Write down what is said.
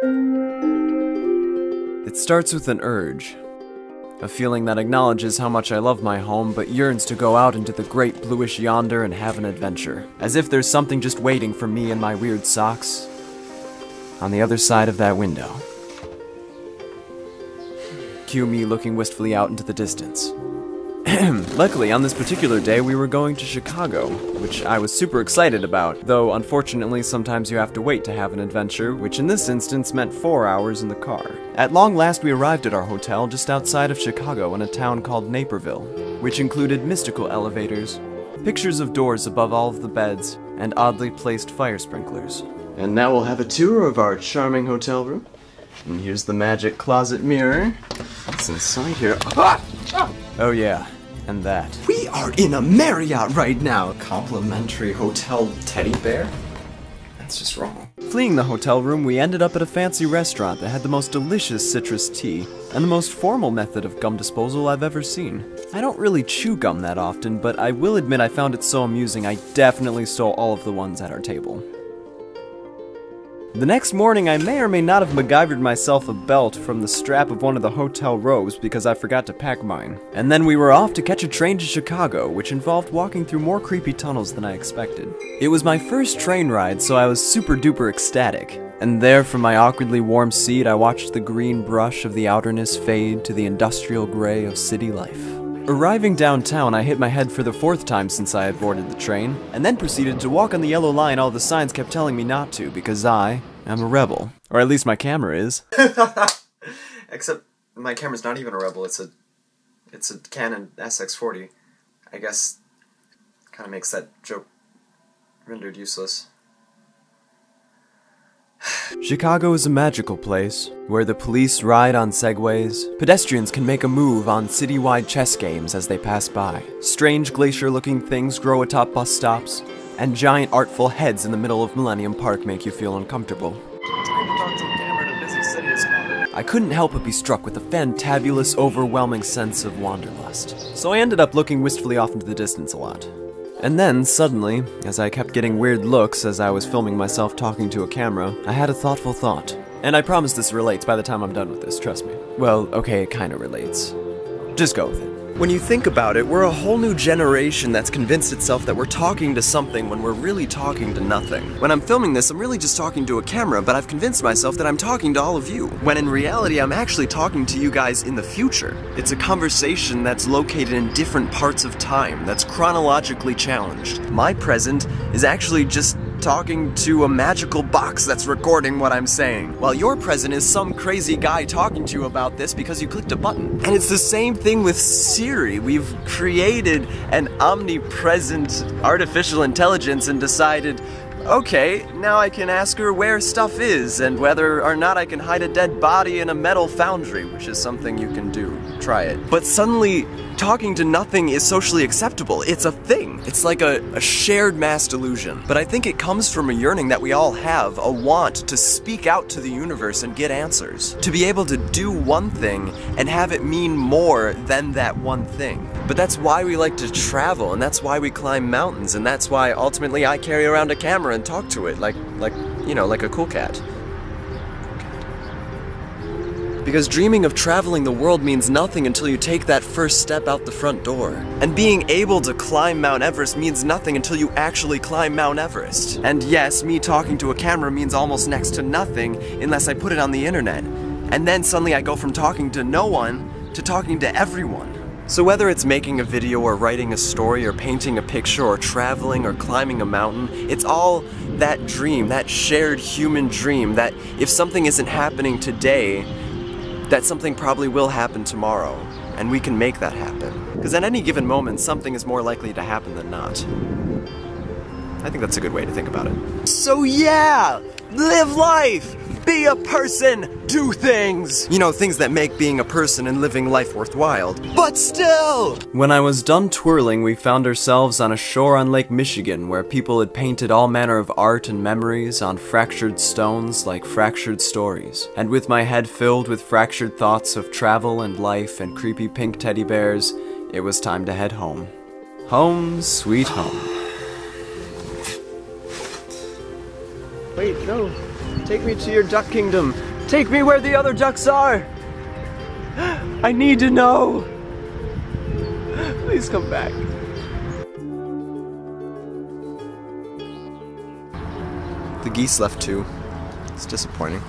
It starts with an urge. A feeling that acknowledges how much I love my home, but yearns to go out into the great bluish yonder and have an adventure. As if there's something just waiting for me and my weird socks on the other side of that window. Cue me looking wistfully out into the distance. Luckily, on this particular day, we were going to Chicago, which I was super excited about, though unfortunately sometimes you have to wait to have an adventure, which in this instance meant 4 hours in the car. At long last, we arrived at our hotel just outside of Chicago in a town called Naperville, which included mystical elevators, pictures of doors above all of the beds, and oddly placed fire sprinklers. And now we'll have a tour of our charming hotel room. And here's the magic closet mirror. What's inside here? Oh yeah, and that. We are in a Marriott right now! Complimentary hotel teddy bear? That's just wrong. Fleeing the hotel room, we ended up at a fancy restaurant that had the most delicious citrus tea and the most formal method of gum disposal I've ever seen. I don't really chew gum that often, but I will admit I found it so amusing I definitely stole all of the ones at our table. The next morning, I may or may not have MacGyvered myself a belt from the strap of one of the hotel robes because I forgot to pack mine. And then we were off to catch a train to Chicago, which involved walking through more creepy tunnels than I expected. It was my first train ride, so I was super duper ecstatic. And there, from my awkwardly warm seat, I watched the green brush of the outerness fade to the industrial gray of city life. Arriving downtown, I hit my head for the 4th time since I had boarded the train, and then proceeded to walk on the yellow line all the signs kept telling me not to, because I am a rebel. Or at least my camera is. Except my camera's not even a rebel, it's a Canon SX40. I guess kind of makes that joke rendered useless. Chicago is a magical place, where the police ride on segways, pedestrians can make a move on citywide chess games as they pass by, strange glacier-looking things grow atop bus stops, and giant artful heads in the middle of Millennium Park make you feel uncomfortable. I couldn't help but be struck with a fantabulous, overwhelming sense of wanderlust, so I ended up looking wistfully off into the distance a lot. And then, suddenly, as I kept getting weird looks as I was filming myself talking to a camera, I had a thoughtful thought. And I promise this relates by the time I'm done with this, trust me. Well, okay, it kinda relates. Just go with it. When you think about it, we're a whole new generation that's convinced itself that we're talking to something when we're really talking to nothing. When I'm filming this, I'm really just talking to a camera, but I've convinced myself that I'm talking to all of you, when in reality, I'm actually talking to you guys in the future. It's a conversation that's located in different parts of time, that's chronologically challenged. My present is actually just talking to a magical box that's recording what I'm saying, while your present is some crazy guy talking to you about this because you clicked a button. And it's the same thing with Siri. We've created an omnipresent artificial intelligence and decided, okay, now I can ask her where stuff is and whether or not I can hide a dead body in a metal foundry, which is something you can do. Try it. But suddenly, talking to nothing is socially acceptable. It's a thing. It's like a shared mass delusion. But I think it comes from a yearning that we all have, a want to speak out to the universe and get answers. To be able to do one thing and have it mean more than that one thing. But that's why we like to travel, and that's why we climb mountains, and that's why ultimately I carry around a camera and talk to it like a cool cat. Because dreaming of traveling the world means nothing until you take that first step out the front door. And being able to climb Mount Everest means nothing until you actually climb Mount Everest. And yes, me talking to a camera means almost next to nothing unless I put it on the internet. And then suddenly I go from talking to no one to talking to everyone. So whether it's making a video or writing a story or painting a picture or traveling or climbing a mountain, it's all that dream, that shared human dream that if something isn't happening today, that something probably will happen tomorrow, and we can make that happen. Because at any given moment, something is more likely to happen than not. I think that's a good way to think about it. So yeah! Live life! Be a person! Do things! You know, things that make being a person and living life worthwhile. But still! When I was done twirling, we found ourselves on a shore on Lake Michigan where people had painted all manner of art and memories on fractured stones like fractured stories. And with my head filled with fractured thoughts of travel and life and creepy pink teddy bears, it was time to head home. Home, sweet home. Wait, no. Take me to your duck kingdom. Take me where the other ducks are. I need to know. Please come back. The geese left too. It's disappointing.